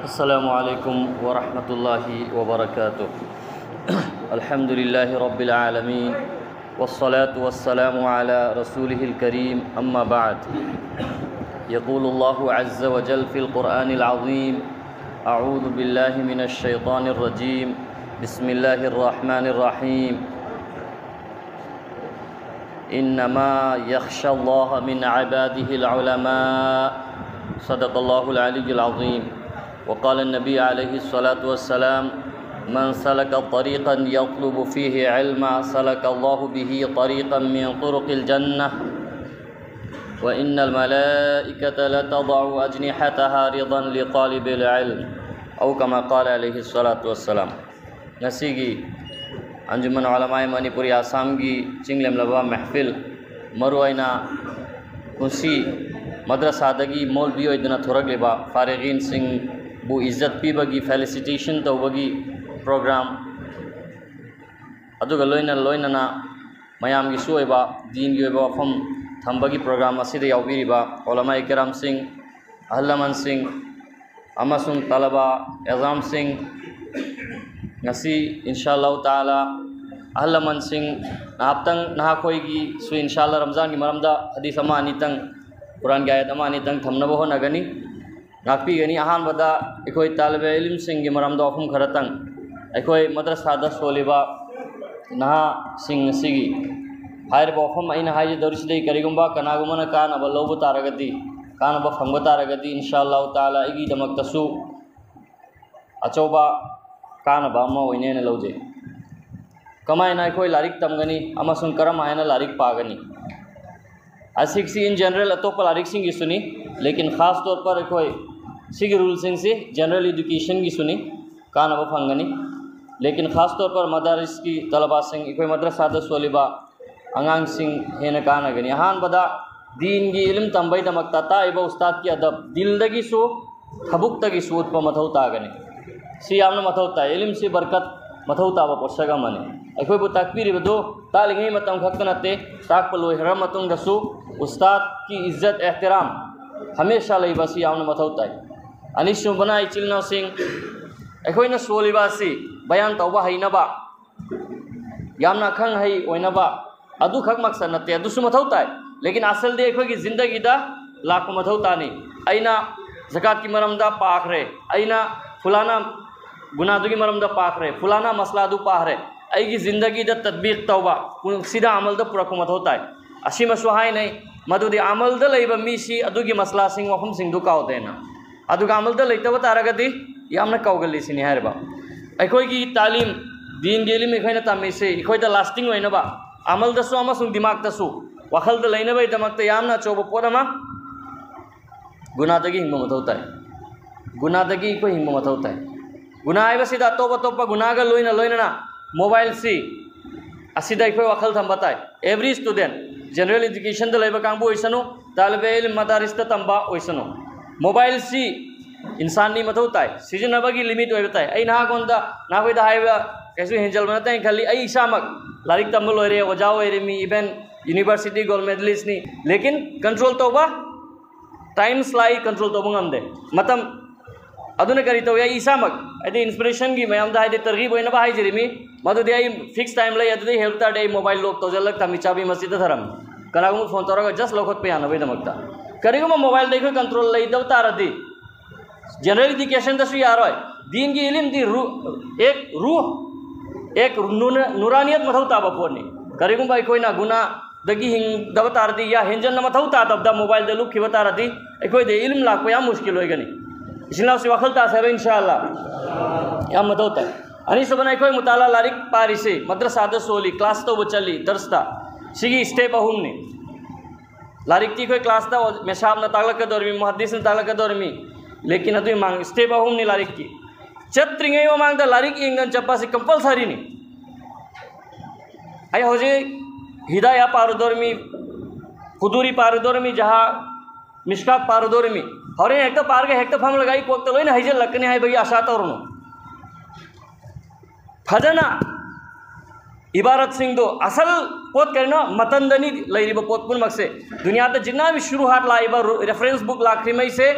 अस्सलामुअलैकुम वरहमतुल्लाहि वबरकातुह। अल्हम्दुलिल्लाहि रब्बिल आलमीन वस्सलातु वस्सलामु अला रसूलिहिल करीम अम्मा बाद। यक़ूलुल्लाहु अज़्ज़ व जल फ़िल क़ुरआनिल अज़ीम अऊज़ु बिल्लाहि मिनश शैतानिर रजीम बिस्मिल्लाहिर रहमानिर रहीम इन्नमा यख़्शल्लाह मिन इबादिहिल उलमा सदक़ल्लाहुल अलिय्युल अज़ीम। वक़ाल नबी अलैहिस्सलातु वस्सलाम मन सलक तरीक़न यत्लुबु फ़ीहि इल्मा सलकल्लाहु बिही तरीक़न मिन तुरुक़िल जन्नह व इन्नल मलाइकता लतज़अु अजनिहतहा रिज़न लितालिबिल इल्म औ कमा क़ाल अलैहिस्सलातु वस्सलाम। नसीगी अंजुमन उलमाए मणिपुरी आसाम की चिंगलेम लबा महफिल मरुआइना कुंसी मद्रसादगी मौलवी ओइदना थोरगलेबा फारिगीन सिंह बु इज्जत पीबगी फेलिसिटेशन तौबगी प्रोग्राम अदुगा लोइनना मयामगी सुओइबा दीन की वफम थंबगी प्रोग्राम असिदा याउबीरिबा उलमा इकराम सिंह अहल लमन सिंह अमसुंग तलबा exam Singh ngasi insyaallah taala ahla man sing naaptang nahakhoi su insyaallah ramzan gi maramda hadis ama anitang quran gi ayat ama anitang thamna bo nagani ngakpi gani ahan bada ekoi talbe ilim sing gi maramda ofum kharatang ekoi madrasa da soliba naha sing sigi hair bo ofum aina haje dorsidei karigumba kanagumana kana ballobu taragati kana ba phangba taragati insyaallah taala igi damakta su achoba कान बामा होइने लौजे कमायना कोई लारिक तमगनी अमसुन करम आयना लारिक पागनी असिक्सी in general अतोप लारिक सिंह की सुनी लेकिन ख़ास तौर पर कोई सिग रूल सिंह से जनरल एजुकेशन की सुनी कान अब फंगनी लेकिन ख़ास तौर पर मदारिस की तलबा सिंह कोई मदरसा द सोलिबा अंगांग सिंह हेन कान गनी हान बदा दीन की इल्म तंबई दमकता ताइबा उस्ताद की अदब दिलदगी सो खबुक तगी सूद पर मथौ तागनी सी यामना मथौता इल्म से बरकत मथौता ब पोषगा मने अखोय बु तकबीर बदो तालिंगे मतम खक्तनते ताक पलो हरम मतुंग दसु उस्ताद की इज्जत एहतराम हमेशा लई बसी यामना मथौता अनिशु बनाई चिलना सिंह अखोय न सोलिबासी बयान तौबा हैनबा यामना खंग है ओइनबा अदु खक मकसद नते अदु सु मथौता लेकिन असल दे अखोय की जिंदगी दा लाख मथौता नहीं अइना ज़कात की मरमदा पाख रे अइना फुलाना गुनादुगी मरमदा पाख रहे फुलाना मसला दु पाह रहे अगी जिंदगी द तदबीक तौबा सीधा अमल द पुरक मत होता है असी मसुहाय नहीं मधुदी अमल द लेब मीसी अदुगी मसला सिंह वफम सिंह दु काव देना अदुगा अमल द लेतब तारगदी यामना कावगली सिनी हारबा अखोय की तालीम दीन गेली में खैना तामे से अखोय द लास्टिंग होइनबा अमल दसु अमसुंग दिमाग दसु वखल द लेनबे दमक त यामना चोब पोदमा गुनादगी हिंग मत होता है गुनादगी को हिंग मत होता है गुनाह बसीदा तोबा तोबा गुनागा लोइना लोइना मोबाइल सी असीदा इको वखल थंबता है every student general education the लेबा कांबो ओइसनो तालिबे इल्म मदारिस त तंबा ओइसनो मोबाइल सी इंसान नी मत होता है सीजन नबगी लिमिट होइबता है आई ना कोंदा ना कोई दा हाइबा कैसे हेंजल बनता है खाली आई इसामक लारिक तंबल होरे वजाओ एरे मी इवन यूनिवर्सिटी गोल्ड मेडलिस्ट नी लेकिन कंट्रोल तोबा टाइम स्लाई कंट्रोल तोबा ngam de matam अदुने करी तो या ईसामक अदे इंस्पिरेशन की मयाम दा हाइदे तरगीब होइना बा हाइजरिमी मदु दे आई फिक्स टाइम ले अदे हेल्ता डे मोबाइल लोग तो जलक तमी चाबी मस्जिद धरम कनागु फोन तोरगा जस्ट लोखत पे आना बेद मक्ता करेगो म मोबाइल देखो कंट्रोल ले दवता रदी जनरल एजुकेशन दसु यार होय दीन की इल्म दी रूह एक नूरानियत मथौता बपोनी करेगो भाई कोई ना गुना दगी हिंग दवता रदी या हिंजन न मथौता तब दा मोबाइल दे लुक खिवता रदी कोई दे इल्म लाको या मुश्किल होयगनी इसलिए से वखलता है इंशाअल्लाह या मत होता है अनी सब बनाई कोई मुताला लारिक पारी से मद्रसा द सोली क्लास तो वो चली दर्सता सिगी स्टेप अहुम ने लारिक की कोई क्लास था मेशाब न तालक के दौर में मुहद्दिस न तालक के दौर में लेकिन अदु मांग स्टेप अहुम ने लारिक की छत्रिंगे वो मांगता लारिक इंगन चप्पा से कंपलसरी नहीं आई हो जे हिदाया पारुदौर में खुदूरी पारुदौर में जहाँ मिशकात पारुदौर में हरे एक तो पार के एक तो फम लगाई कोक तो लोई ना हिजल लकने है भई आशा तोरनो फदना इबारत सिंह दो असल पोत करना मतंदनी लईरिब पोत पुन मकसे दुनिया ते जिन्ना भी शुरुआत लाइबा रेफरेंस बुक लाखरी में से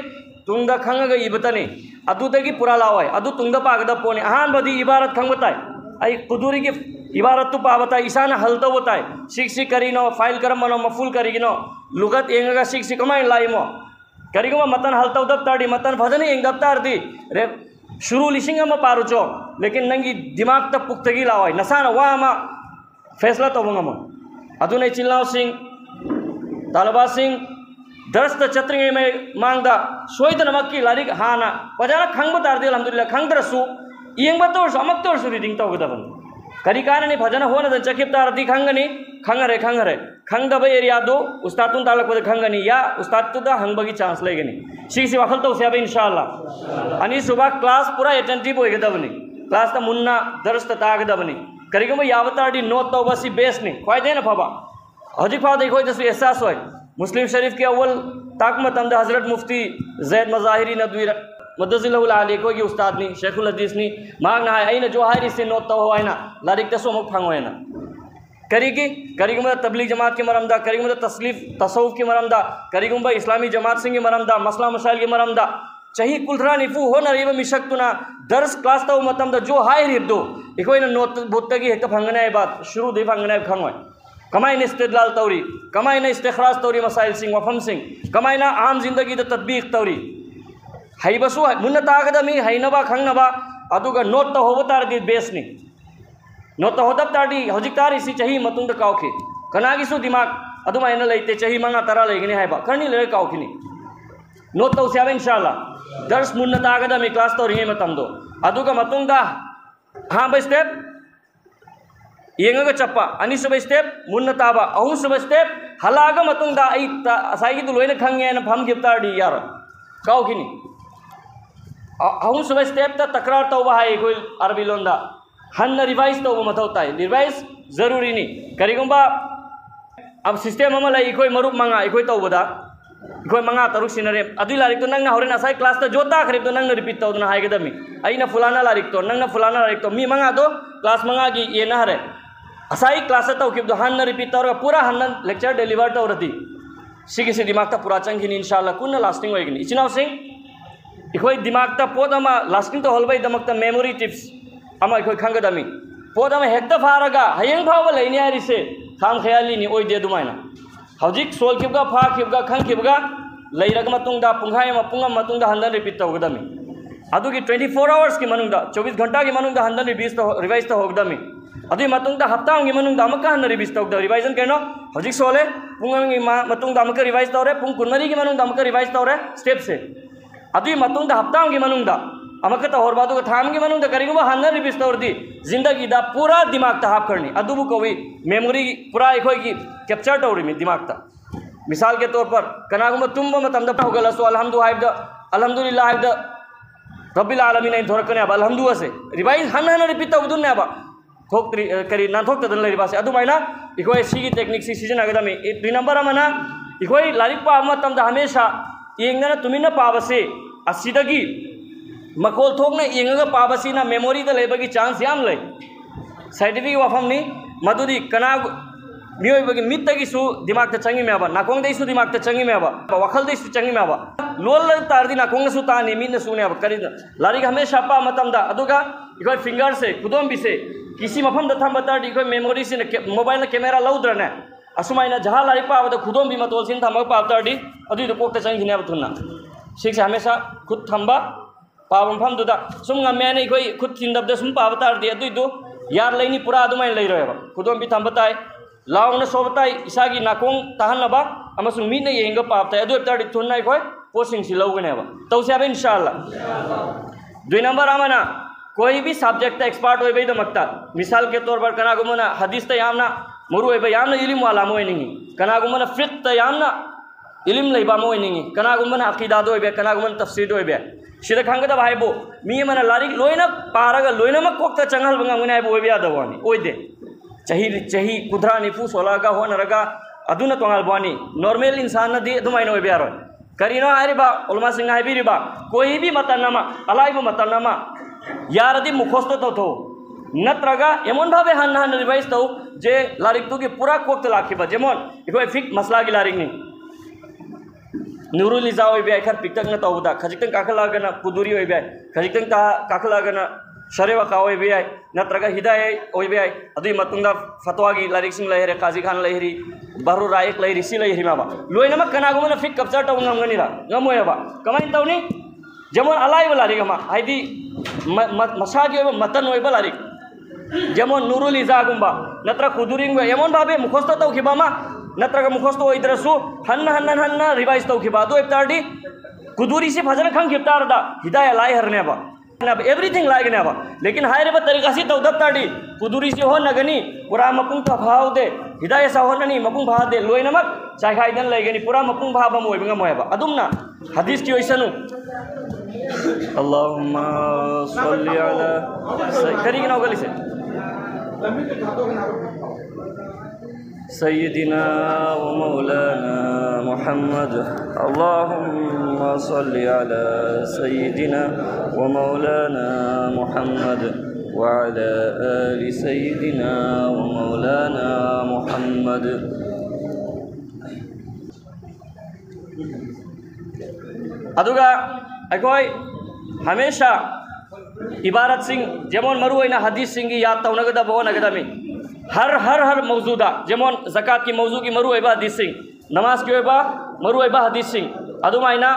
तुंगदा खंगा इबतनी अदुदगी पुरा लावाय अदु तुंगदा पागदा पोने अहान बदी इबारत खंग बताय आई कुदूरी की इबारत तो पावता ईशान हलतो बताय शिक शिक करीनो फाइल करम मनो मफूल करीनो लुगत एंगगा शिक शिक कमाय लाइमो करीगो मतन हलतो दब ताड़ी मतन भजनी एंगब तारदी रे शुरू लिशिंग में पारुचो लेकिन नंगी दिमाग तक पुख्तगी लावाय नसान वामा फैसला तो बंगम अदुने चिल्लाओ सिंह तालबा सिंह दरस्त चत्रिंग में मांगदा सोईद नमक की लारिक हाना वजाना खंग तारदी अल्हम्दुलिल्लाह खंग दरसु येंग बतोर अमक तोर सु रीडिंग तो गदबन करी कारण ने भजन होना द चकिप तारदी खंगनी खंगरे खंगदब एरिया दो उस्ताद तुन तालक बद खंगनी या उस्ताद तुदा हंगबगी चांस लेगनी सी सी वखल तो से अब इंशाअल्लाह अनि सुबह क्लास पूरा अटेंटिव होय गदबनी क्लास ता मुन्ना दरस ता गदबनी करीगम यावताडी नोट तो बसी बेस नि फायदे न फबा हजी फा देखो जस एहसास होय मुस्लिम शरीफ के अव्वल ताकमत अंद हजरत मुफ्ती जैद मज़ाहिरी नदवी मदजिलहुल आली को उस्ताद नी शेखुल हदीस नी मांगना है अइन जो हारी से नोट तो हो आइना लारिक तसो मुख फंगो है ना करीगम तबलीग जमात के मरमदा करीगम तस्लीफ तसव्वुफ के मरमदा करीगम इस्लामी जमात सिंह के मरमदा मसला मसाइल के मरमदा चही कुलरा निफू हो न रेव मिशक्तुना दर्स क्लास तो मतम दा जो हाय रिब्दो इको इन नोट बुत्तगी हेक फंगना है बात शुरू दे फंगना है खंगो कमाई ने इस्तिदलाल तौरी कमाई ने इस्तिखराज तौरी मसाइल सिंह वफम सिंह कमाई ना आम जिंदगी द तदबीक तौरी हईबसु मुन्न तागदमी हईनबा खंगनबा अदुगा नोट तो होब तारदी बेसनी नोट तो होदब तारदी हजिक तारी सी चही मतुंग द काउखे कनागिसु दिमाग अदुमायना लेते चही मंगा तरा लेगने हायबा करनी ले काउखिनी नोट तो उसे इंशाअल्लाह दर्स मुन्न तागदमी क्लास तो रिंगे मतम दो अदुगा मतुंग दा हां बे स्टेप येंगगा चप्पा अनि सुबह स्टेप मुन्न ताबा अहु सुबह स्टेप हलागा मतुंग दा आई असाई दु लोइना खंगे न फम गिफ्तारदी यार काउखिनी अहु सुबह स्टेप ता तकरार तौबा है कोई अरबी लोंदा हन रिवाइज तौबा मथौता है रिवाइज जरूरी नहीं करिगुंबा अब सिस्टम अमा लाई कोई मरुप मंगा कोई तौबदा कोई मंगा तरुक सिनरे अदुई लारिक तो नंगना होरेन असाई क्लास ता जोता खरिब तो नंगना रिपीट तौदना हाइगदमी अइना फुलाना लारिक तो नंगना फुलाना लारिक तो मी मंगा दो क्लास मंगा की ये ना हरे असाई क्लास ता किब दो हन रिपीट तौर पूरा हन लेक्चर डिलीवर तौरती सिगी से दिमाग ता पूरा चंगिनी इंशाअल्लाह कुन लास्टिंग होइगनी इचिनाव सिंह इखोई दिमाग ता पोद अमा लास्टिंग तो होलबई दमक ता मेमोरी टिप्स अमा इखोई खंगदमी पोद अमा हेक्ता फारगा हयंग फाव लेनी हारिसे खाम ख्याली नि ओइ दे दुमाइना हौजिक सोल खिबगा फा खिबगा खंग खिबगा लैरग मतुंगदा पुंगाय मा पुंगा मतुंगदा हंदन रिपीट तौगदमी अदुगी 24 आवर्स की मनुंगदा 24 घंटा की मनुंगदा हंदन रिवाइज तो होगदमी अदुई मतुंगदा हफ्ता की मनुंगदा अमका हंदन रिवाइज तौगदा रिवाइजन केनो हौजिक सोले पुंगांगी मतुंगदा अमका रिवाइज तौरे पुंग कुनमरी की मनुंगदा अमका रिवाइज तौरे स्टेप से अदुई मतुंगदा हफ्ता की मनुंगदा अमका तो होरबादु का थाम की मनुंगदा करिगुबा हंदन रिवाइज तौरदी जिंदगी दा पूरा दिमाग ता हाफ करनी अदुबु कोई मेमोरी पूरा इखोई की कैप्चर तौरी में दिमाग ता मिसाल के तौर पर कनागुमा तुम मतम दा होगला सो अल्हम्दुलिल्लाह हाइद रब्बिल आलमीन इन थोरकने अब अल्हम्दुलिल्लाह से रिवाइज हन रिपीट तौदुन ने अब थोक करी ना थोक तदन लेरी बासे अदुमाइना इखोई सिगी टेक्निक सी सीजन आगदमी 3 नंबर अमना इखोई लारिक पा मतम दा हमेशा येंगना तुमिना पाबसे असिदगी मकोल थोकना येंगगा पाबसीना मेमोरी दा लेबगी चांस याम ले साइंटिफिक वफमनी मदुदी कनाग मियोबगी मित्तगिसु दिमाग ता चंगी मेबा नाकोंग देसु दिमाग ता चंगी मेबा वखल देसु चंगी मेबा लोल तारदी नाकोंग सु तानी मिन सुने अब करी लारिक हमेशा पा मतम दा अदुगा इखोई फिंगर से खुदोम बिसे किसी मफम दा थम बता दी इखोई मेमोरी से मोबाइल ना कैमरा लौद्रने असुमाइना जहा लारिक पा अब खुदोम भी मतोल सिन थम पा तारदी अदुई पोक ता चंगी ने बथुना सिक्स हमेशा खुद थंबा पावम फम दुदा सुम गमेने इखोई खुद थिंदब दा सुम पा तारदी अदुई दो यार लेनी पूरा अदुमाइन ले रहे खुदोम भी थम बताए लाउन सोबताई इसागी नाकोंग तहनबा अमसुंग मीने येंग पापताई अदु ताडी थुन्नाई कोई पोसिंग सी लौगनेबा तौसे अब इंशाअल्लाह 2 नंबर आमना कोई भी सब्जेक्ट एक्सपर्ट होय बेद मक्ता मिसाल के तौर पर कनागुमना हदीस त यामना मुरु होय यामना इल्म वाला मोय निंगी कनागुमना फिक्ह त यामना इल्म लेबा मोय निंगी कनागुमना अकीदा दो बे कनागुमना तफसीर दो बे शिद खंगदा भाईबो मी मना लारिक लोइना पारगा लोइना मक कोक्ता चंगल बंगा मुने बो बे आदवानी ओय दे चही कुदरा निफू सोलागा हो नरगा अदुना तोंगाल बानी नॉर्मल इंसान नदी अदुमाइनो बेयारो करीनो आरिबा उलमा सिंह हाइबिरिबा कोई भी मतनमा अलाइबो मतनमा यारदी मुखोस्तो तो नत्रगा एमन भावे हन हन रिवाइज तो जे लारिक तो की पूरा कोक्त लाखिबा जेमन इको फिक मसला की लारिक नी नुरुल इजा होइबे खर पिक्तक न तौदा खजितंग काखलागना कुदुरी होइबे खजितंग काखलागना शरेवा का होइबे नत्रगा हिदाय होइबे अदुई मतुंगा फतवागी लारिक्सिंग लहरे काजी खान लहरी बहरू रायक लहरी सी लहरी माबा लोइनमा कनागुमना फिक कब्जा तौ ngमगनिरा ngमोयबा कमाइन तौनी जेमन अलाइब लारिगमा हाइदी मसागी होइबा मतन होइबा लारिक जेमन नुरुल इजा गुंबा नत्र कुदुरिंग एमन भाबे मुखस्त तौखिबामा नत्रगा मुखस्त होइद्रसु हन्न रिवाइज तौखिबा दो इफ्तारडी कुदुरी से फजन खंग इफ्तारदा हिदाय लाई हरनेबा एवरीथिंग लागनेबा लेकिन हायरेबा तरीका से तौदत्ताडी कुदुरी से हो नगनी पूरा मपुंग का भाव दे हिदाय सा होननी मपुंग भाव दे लोइनमक चाइखाइदन लैगनी पूरा मपुंग भाव मोय ngमोयबा अदुमना हदीस की ओइसनु अल्लाहुम्मा सल्ली अला करी ना गली से सय्यदिना व मौलाना मुहम्मद अल्लाहुम्मा सल्ली अला सय्यदिना व मौलाना मुहम्मद व अला आलि सय्यदिना व मौलाना मुहम्मद। अदुगा अखोय हमेशा इबारत सिंह जेमन मरुइना हदीस सिंह याद तौनगदा बोनगदामी हर मौजूदा जेमन ज़कात की मौजू की मरुइबा हदीस सिंह नमाज की होइबा मरुइबा हदीस सिंह अदुमाइना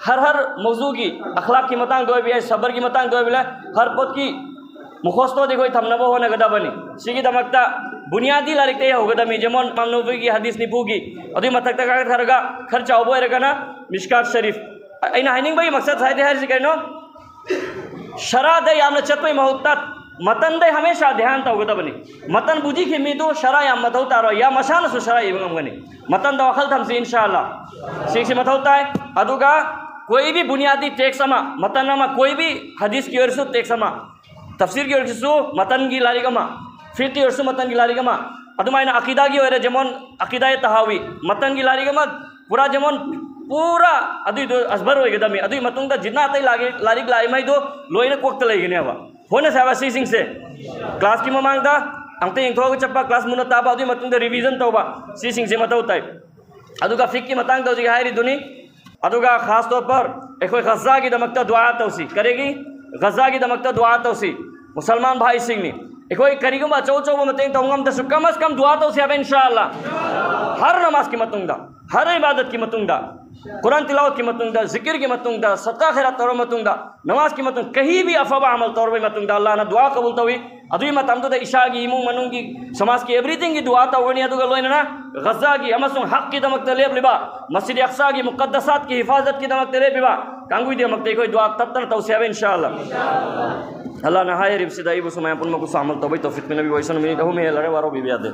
हर मौजू की अखलाक की मतांग दोइबे सबर की मतांग दोइबे हर पद की मुखस्तो देखो थमनबो होनगदा बनी सिगी दमकता बुनियादी लारिकते होगदमी जेमन इमाम नबवी की हदीस निपुगी अदुई मतकता का थरगा खर्चा होबो एरगना मिशकात शरीफ अइना हाइनिंग बई मकसद साइदे हर सिकैनो शरा दे यामना चतमय महत्ता मतन दे हमेशा ध्यान तौगदबनी मतन बुझी के मीदो शरा या मथौ तारो या मशान सु शरा इबंगमगनी मतन द वखल थमसी इंशाअल्लाह सीख से मथौ ताय अदुगा कोई भी बुनियादी टेक्स्ट अमा मतन अमा कोई भी हदीस की ओरसु टेक्स्ट अमा तफसीर की ओरसु मतन की लारिगमा फिर की ओरसु मतन की लारिगमा अदुमाइना अकीदा की ओरे जेमन अकीदा तहावी मतन की लारिगमा पूरा जेमन पूरा अदुई दो असबर होइगदमी अदुई मतुंग द जिन्ना तै लागे लारिग लाइमै दो लोइना कोक्त लैगनेबा होने साबा सिंग से क्लास की ममांग दा अंते इंथोग चप्पा क्लास मुन ताबा अदुई मतुंग द रिवीजन तौबा सिंग से मतौ ताई अदुगा फिक की मतांग दो जी हायरी दुनी अदुगा खास तौर पर एकोय गज़ा की दमकता दुआ तौसी करेगी गज़ा की दमकता दुआ तौसी मुसलमान भाई सिंह ने एकोय करीगुमा चौ मतें तौंगम दसु कम अज कम दुआ तौसी अब इंशाअल्लाह हर नमाज की मतुंग दा हर इबादत की मतुंग दा कुरान तिलावत की मतुंग दा जिक्र की मतुंग दा सदका खैरात तौर मतुंग दा नमाज की मतुंग कहीं भी अफवा अमल तौर में मतुंग दा अल्लाह ना दुआ कबूल तवी अदुई मतम तो इशा की इमू मनुंग की समाज की एवरीथिंग की दुआ तवनी अदुगा लोइना गज़ा की अमसुंग हक की दमक तलेब लिबा मस्जिद अक्सा की मुक़द्दसात की हिफाजत की दमक तलेब लिबा कांगुई दे मक्ते कोई दुआ तत्तर तौसिया इंशाअल्लाह अल्लाह ना हाय रिबसिदाई बुसमाय पुन मको सामल तबई तौफीक में नबी वैसन में रहु में लरे वारो बियादे।